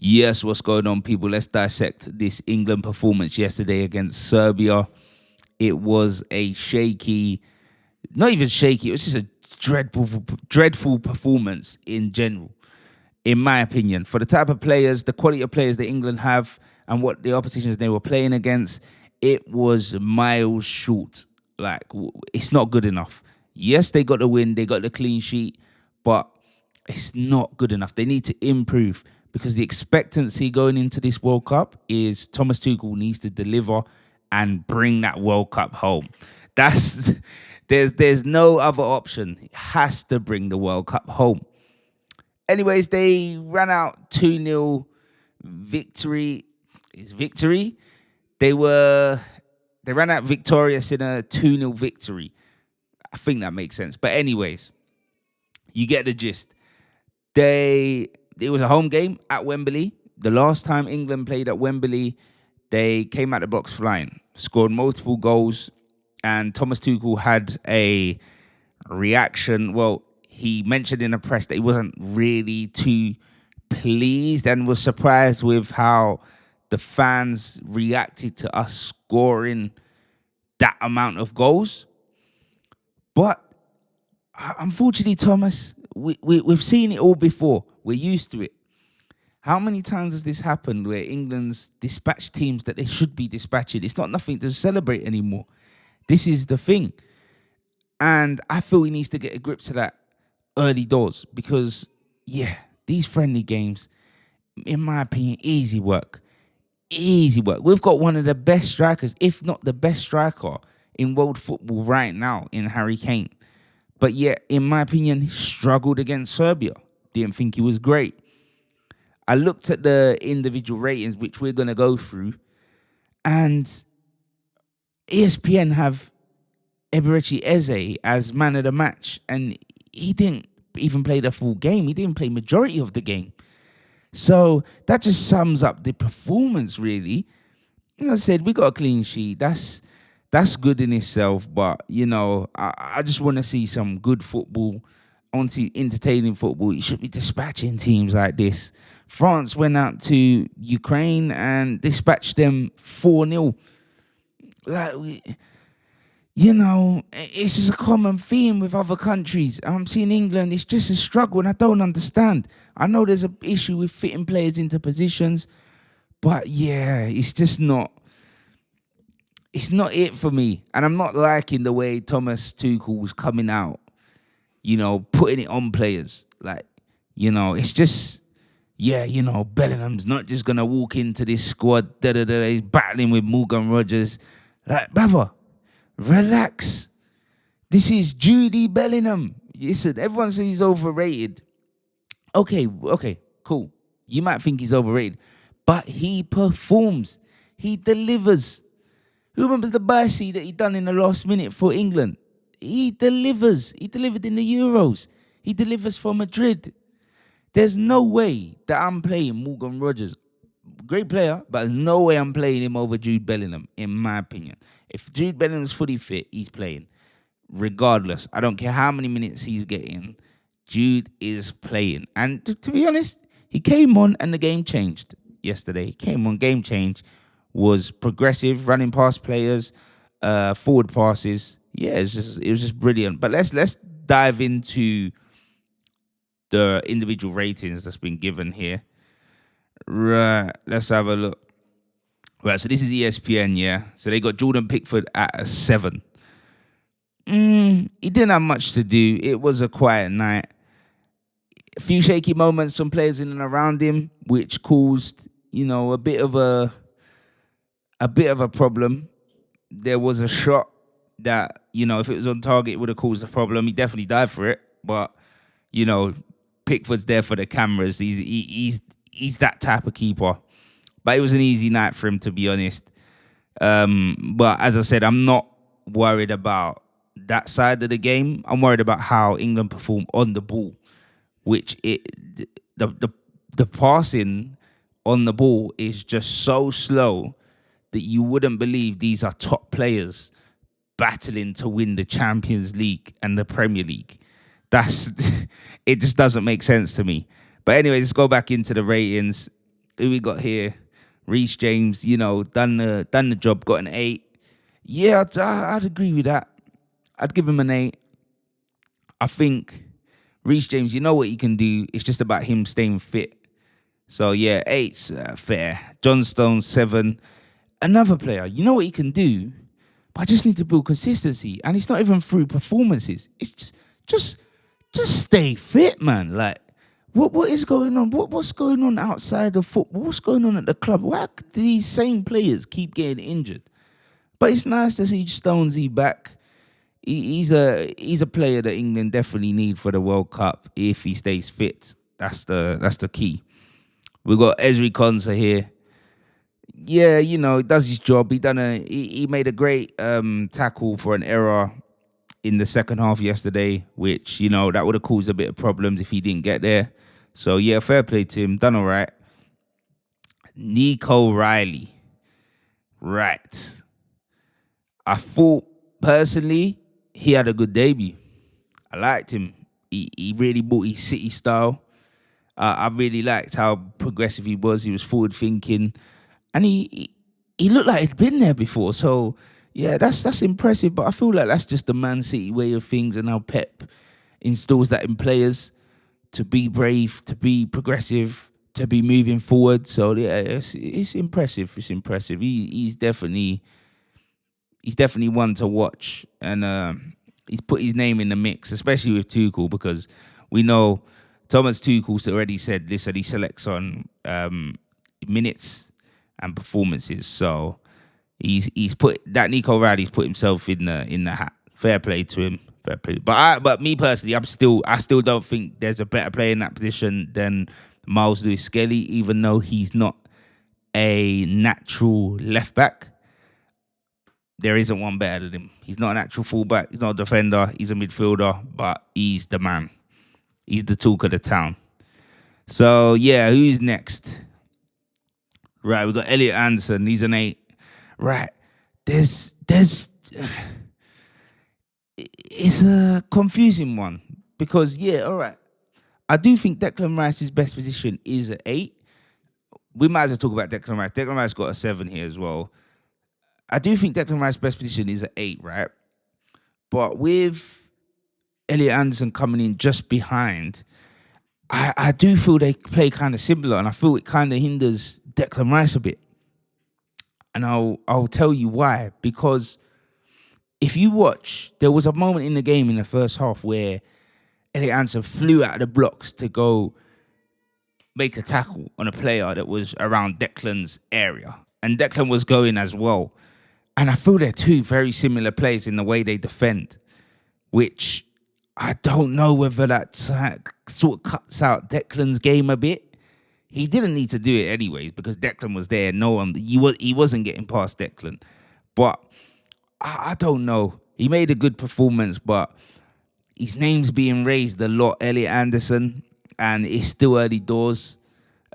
Yes, what's going on, people? Let's dissect this England performance yesterday against Serbia. It was a shaky, not even shaky, it was just a dreadful performance in general, in my opinion. For the type of players, the quality of players that England have, and what the oppositions they were playing against, it was miles short. Like, it's not good enough. Yes, they got the win, they got the clean sheet, but it's not good enough. They need to improve because the expectancy going into this World Cup is Thomas Tuchel needs to deliver and bring that World Cup home. That's there's no other option. He has to bring the World Cup home. Anyways, they ran out 2-0 victory. Is victory? They ran out victorious in a 2-0 victory. I think that makes sense. But anyways, you get the gist. It was a home game at Wembley. The last time England played at Wembley, they came out the box flying, scored multiple goals, and Thomas Tuchel had a reaction. Well, he mentioned in the press that he wasn't really too pleased and was surprised with how the fans reacted to us scoring that amount of goals. But unfortunately, Thomas, we've seen it all before. We're used to it. How many times has this happened where England's dispatched teams that they should be dispatching? It's not nothing to celebrate anymore. This is the thing. And I feel he needs to get a grip to that early doors because, yeah, these friendly games, in my opinion, easy work. Easy work. We've got one of the best strikers, if not the best striker in world football right now in Harry Kane. But yet, in my opinion, he struggled against Serbia. Didn't think he was great. I looked at the individual ratings, which we're going to go through, and ESPN have Eberechi Eze as man of the match, and he didn't even play the full game. He didn't play majority of the game. So that just sums up the performance, really. Like I said, we got a clean sheet. That's good in itself, but, I just want to see some good football. I want to see entertaining football. You should be dispatching teams like this. France went out to Ukraine and dispatched them 4-0. It's just a common theme with other countries. I'm seeing England, it's just a struggle, and I don't understand. I know there's an issue with fitting players into positions, but yeah, it's just not. It's not it for me. And I'm not liking the way Thomas Tuchel was coming out, putting it on players. It's just, Bellingham's not just going to walk into this squad, he's battling with Morgan Rogers. Brother, relax. This is Judy Bellingham. Listen, everyone says he's overrated. Okay, cool. You might think he's overrated, but he performs. He delivers. Who remembers the bicy that he done in the last minute for England? He delivers. He delivered in the Euros. He delivers for Madrid. There's no way that I'm playing Morgan Rogers. Great player, but there's no way I'm playing him over Jude Bellingham, in my opinion. If Jude Bellingham's fully fit, he's playing. Regardless, I don't care how many minutes he's getting, Jude is playing. And to be honest, he came on and the game changed yesterday. He came on, game change. Was progressive, running past players, forward passes. Yeah, it was just brilliant. But let's dive into the individual ratings that's been given here. Right, let's have a look. Right, so this is ESPN, yeah. So they got Jordan Pickford at a 7. He didn't have much to do. It was a quiet night. A few shaky moments from players in and around him, which caused, a bit of a problem. There was a shot that, if it was on target, it would have caused a problem. He definitely died for it. But, Pickford's there for the cameras. He's that type of keeper. But it was an easy night for him, to be honest. But as I said, I'm not worried about that side of the game. I'm worried about how England perform on the ball, which the passing on the ball is just so slow that you wouldn't believe these are top players battling to win the Champions League and the Premier League. It just doesn't make sense to me. But anyway, let's go back into the ratings. who we got here? Reece James, done the job, got an 8. Yeah, I'd agree with that. I'd give him an 8. I think Reece James, you know what he can do. It's just about him staying fit. So yeah, 8's fair. John Stones, 7. Another player, you know what he can do, but I just need to build consistency, and it's not even through performances. It's just stay fit, man. Like, what is going on? What's going on outside of football? What's going on at the club? Why do these same players keep getting injured? But it's nice to see Stonesy back. He's a player that England definitely need for the World Cup if he stays fit. That's the key. We got Ezri Konsa here. Yeah, he does his job. He made a great tackle for an error in the second half yesterday, which that would have caused a bit of problems if he didn't get there. So yeah, fair play to him. Done all right. Nico Riley. Right. I thought personally he had a good debut. I liked him. He really brought his City style. I really liked how progressive he was. He was forward thinking, and he looked like he'd been there before. So yeah, that's impressive. But I feel like that's just the Man City way of things, and how Pep instills that in players to be brave, to be progressive, to be moving forward. So yeah, it's impressive. It's impressive. He's definitely one to watch, and he's put his name in the mix, especially with Tuchel, because we know Thomas Tuchel's already said, listen, he selects on minutes and performances. So he's put that Nico Riley's put himself in the hat. Fair play to him. Fair play. But me personally, I still don't think there's a better player in that position than Miles Lewis Skelly, even though he's not a natural left back. There isn't one better than him. He's not an actual fullback. He's not a defender. He's a midfielder, but he's the man. He's the talk of the town. So, yeah, who's next? Right, we've got Elliot Anderson. He's an 8. Right, there's it's a confusing one because, yeah, all right. I do think Declan Rice's best position is an 8. We might as well talk about Declan Rice. Declan Rice got a 7 here as well. I do think Declan Rice's best position is an 8, right? But with Elliot Anderson coming in just behind, I do feel they play kind of similar, and I feel it kind of hinders Declan Rice a bit. And I'll tell you why. Because if you watch, there was a moment in the game in the first half where Elliot Anderson flew out of the blocks to go make a tackle on a player that was around Declan's area. And Declan was going as well. And I feel they're two very similar players in the way they defend, which I don't know whether that sort of cuts out Declan's game a bit. He didn't need to do it anyways because Declan was there. He wasn't getting past Declan. But I don't know. He made a good performance, but his name's being raised a lot, Elliot Anderson, and it's still early doors.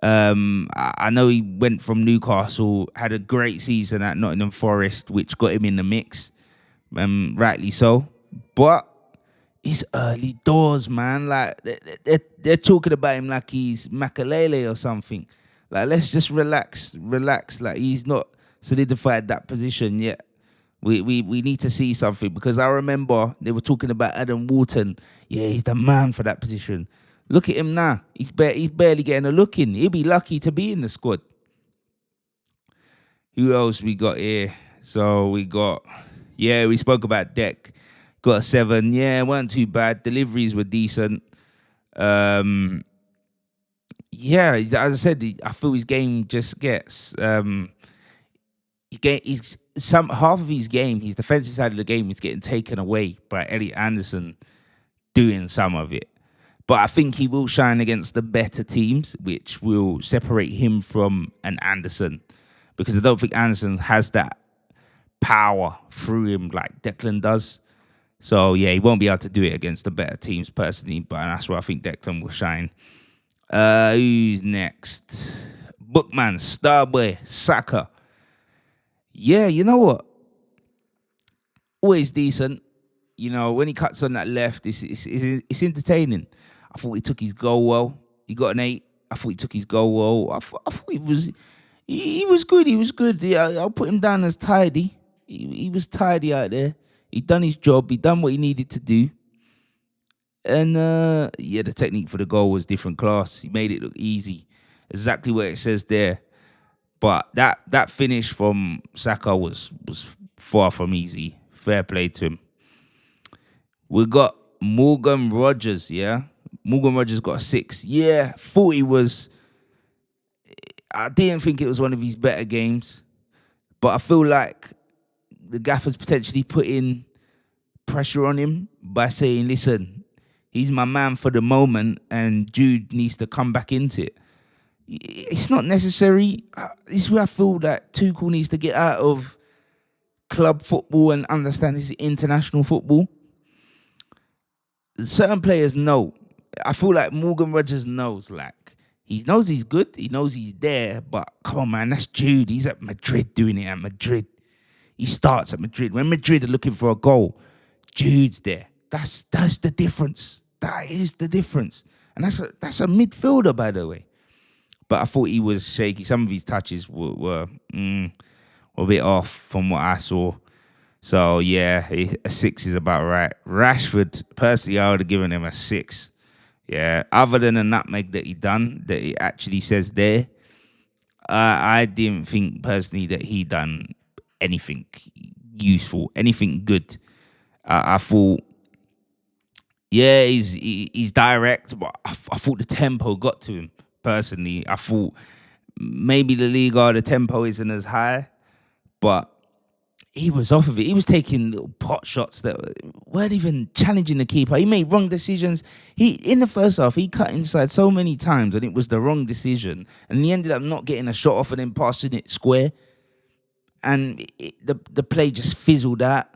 I know he went from Newcastle, had a great season at Nottingham Forest, which got him in the mix, rightly so. But it's early doors, man. Like they're talking about him like he's Makalele or something. Like, let's just relax. Like, he's not solidified that position yet. We need to see something, because I remember they were talking about Adam Wharton. Yeah, he's the man for that position. Look at him now. He's barely getting a look in. He'll be lucky to be in the squad. Who else we got here? So we spoke about Deck. Got a 7. Yeah, weren't too bad. Deliveries were decent. Yeah, as I said, I feel his game just gets... half of his game, his defensive side of the game, is getting taken away by Elliot Anderson doing some of it. But I think he will shine against the better teams, which will separate him from an Anderson, because I don't think Anderson has that power through him like Declan does. So, yeah, he won't be able to do it against the better teams personally, but that's where I think Declan will shine. Who's next? Bookman, Starboy, Saka. Yeah, you know what? Always decent. You know, when he cuts on that left, it's entertaining. I thought he took his goal well. He got an 8. I thought he took his goal well. I thought he was good. He was good. Yeah, I'll put him down as tidy. He was tidy out there. He done his job. He done what he needed to do. And yeah, the technique for the goal was different class. He made it look easy, exactly what it says there. But that finish from Saka was far from easy. Fair play to him. We got Morgan Rogers, yeah? Morgan Rogers got a 6. Yeah, thought he was... I didn't think it was one of his better games. But I feel like the gaffer's potentially putting pressure on him by saying, listen, he's my man for the moment and Jude needs to come back into it. It's not necessary. This is where I feel that Tuchel needs to get out of club football and understand this is international football. Certain players know. I feel like Morgan Rogers knows. Like, he knows he's good. He knows he's there. But come on, man, that's Jude. He's at Madrid doing it at Madrid. He starts at Madrid. When Madrid are looking for a goal, Jude's there. That's the difference. That is the difference. And that's a midfielder, by the way. But I thought he was shaky. Some of his touches were a bit off from what I saw. So, yeah, a 6 is about right. Rashford, personally, I would have given him a 6. Yeah, other than a nutmeg that he done, that it actually says there, I didn't think, personally, that he done anything useful, anything good. I thought, yeah, he's direct, but I thought the tempo got to him, personally. I thought maybe the Liga, the tempo isn't as high, but he was off of it. He was taking little pot shots that weren't even challenging the keeper. He made wrong decisions. In the first half, he cut inside so many times and it was the wrong decision. And he ended up not getting a shot off and then passing it square. And the play just fizzled out.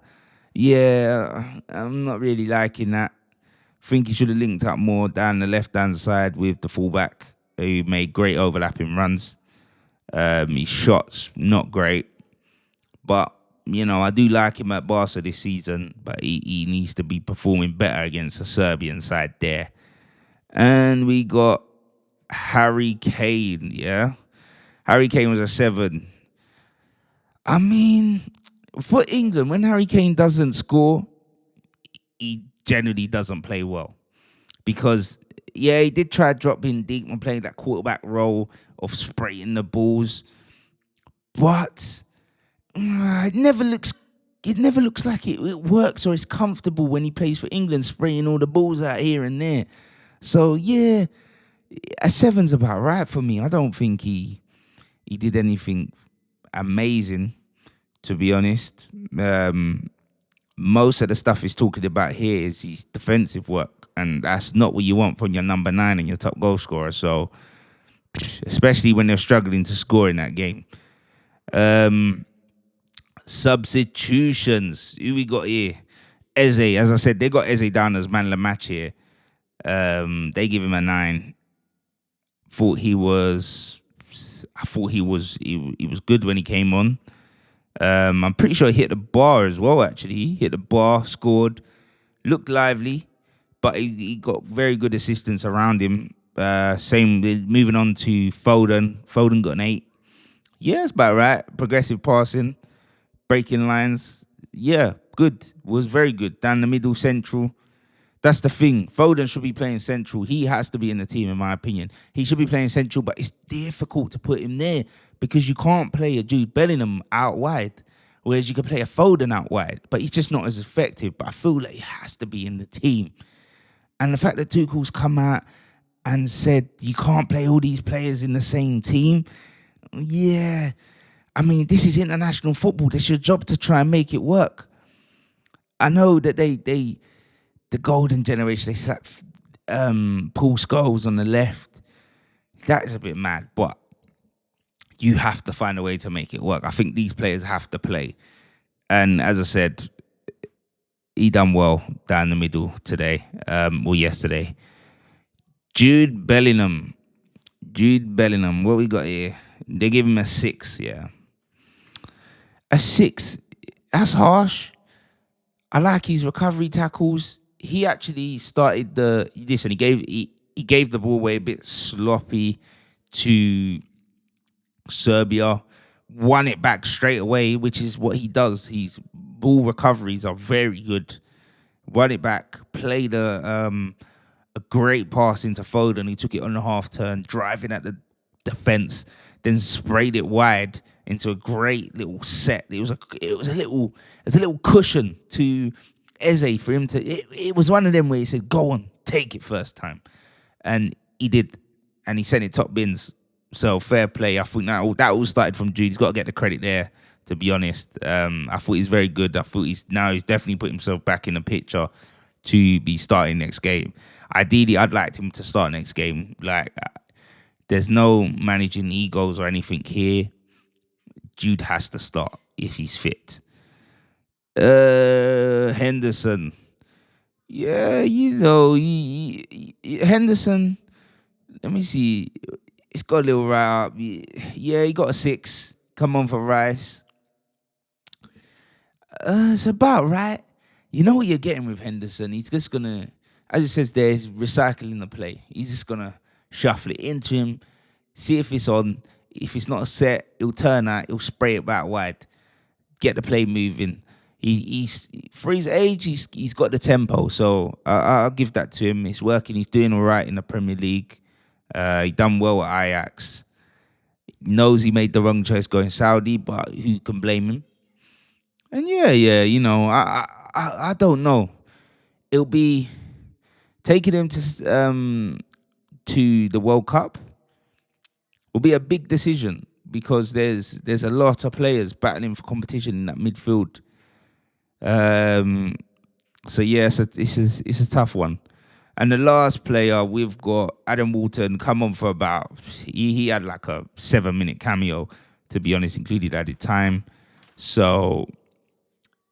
Yeah, I'm not really liking that. I think he should have linked up more down the left-hand side with the fullback, who made great overlapping runs. His shots, not great. But you know, I do like him at Barca this season, but he needs to be performing better against a Serbian side there. And we got Harry Kane, yeah? Harry Kane was a 7. I mean, for England, when Harry Kane doesn't score, he generally doesn't play well. Because, yeah, he did try dropping deep and playing that quarterback role of spraying the balls. But it never looks like it works or it's comfortable when he plays for England, spraying all the balls out here and there. So yeah, a 7's about right for me. I don't think he did anything amazing, to be honest. Most of the stuff he's talking about here is his defensive work, and that's not what you want from your number 9 and your top goal scorer. So, especially when they're struggling to score in that game. Substitutions. Who we got here? Eze. As I said, they got Eze down as man of the match here. They give him a 9. He was good when he came on. I'm pretty sure he hit the bar as well, actually. He hit the bar, scored, looked lively, but he got very good assistance around him. Same, moving on to Foden. Foden got an 8. Yeah, it's about right. Progressive passing. Breaking lines, yeah, good. Was very good. Down the middle, central. That's the thing. Foden should be playing central. He has to be in the team, in my opinion. He should be playing central, but it's difficult to put him there because you can't play a Jude Bellingham out wide, whereas you can play a Foden out wide, but he's just not as effective. But I feel like he has to be in the team. And the fact that Tuchel's come out and said you can't play all these players in the same team, yeah. I mean, this is international football. It's your job to try and make it work. I know that the golden generation, they slapped Paul Scholes on the left. That is a bit mad, but you have to find a way to make it work. I think these players have to play. And as I said, he done well down the middle today, or yesterday. Jude Bellingham, what we got here? They give him a 6, yeah. A 6, that's harsh. I like his recovery tackles. He actually started he he gave the ball away a bit sloppy to Serbia, won it back straight away, which is what he does. His ball recoveries are very good. Won it back, played a great pass into Foden. He took it on the half turn, driving at the defense, then sprayed it wide into a great little set. It was a little cushion to Eze for him to. It was one of them where he said, "Go on, take it first time," and he did, and he sent it top bins. So fair play. I think that all started from Jude. He's got to get the credit there. To be honest, I thought he's very good. I thought he's definitely put himself back in the picture to be starting next game. Ideally, I'd like him to start next game. Like, there's no managing egos or anything here. Jude has to start if he's fit. Henderson. Yeah, Henderson. Let me see. It's got a little right up. Yeah, he got a 6. Come on for Rice. It's about right. You know what you're getting with Henderson. He's just going to, as it says there, he's recycling the play. He's just going to shuffle it into him, see if it's on. If it's not set, he'll turn out, he'll spray it back wide, get the play moving. He's for his age, he's got the tempo. So I'll give that to him. It's working. He's doing all right in the Premier League. He done well at Ajax. Knows he made the wrong choice going Saudi, but who can blame him? And I don't know. It'll be taking him to the World Cup will be a big decision because there's a lot of players battling for competition in that midfield. So yeah, it's a tough one. And the last player we've got Adam Walton. Come on for about he had like a 7-minute cameo, to be honest, included added time. So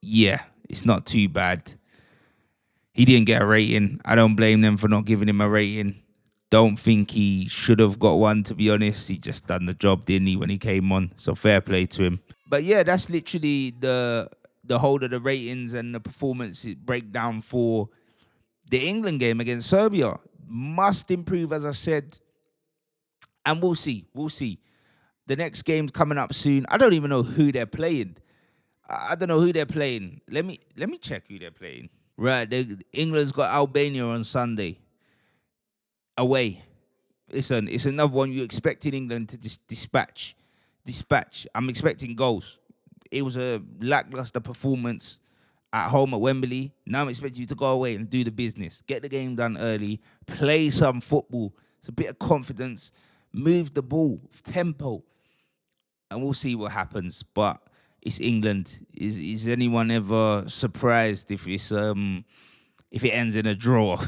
yeah, it's not too bad. He didn't get a rating. I don't blame them for not giving him a rating. Don't think he should have got one, to be honest. He just done the job, didn't he, when he came on? So fair play to him. But yeah, that's literally the whole of the ratings and the performance breakdown for the England game against Serbia. Must improve, as I said. And we'll see. The next game's coming up soon. I don't even know who they're playing. I don't know who they're playing. Let me check who they're playing. Right, England's got Albania on Sunday. Away. Listen, it's another one you expected England to dispatch. I'm expecting goals. It was a lackluster performance at home at Wembley. Now I'm expecting you to go away and do the business. Get the game done early. Play some football. It's a bit of confidence. Move the ball. Tempo. And we'll see what happens. But it's England. Is anyone ever surprised if it ends in a draw?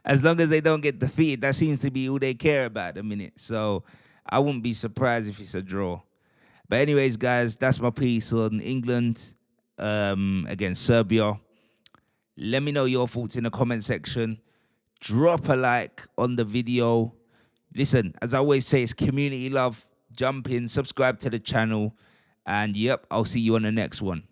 As long as they don't get defeated, that seems to be all they care about at the minute. So I wouldn't be surprised if it's a draw. But anyways, guys, that's my piece on England against Serbia. Let me know your thoughts in the comment section. Drop a like on the video. Listen, as I always say, it's community love. Jump in, subscribe to the channel. And yep, I'll see you on the next one.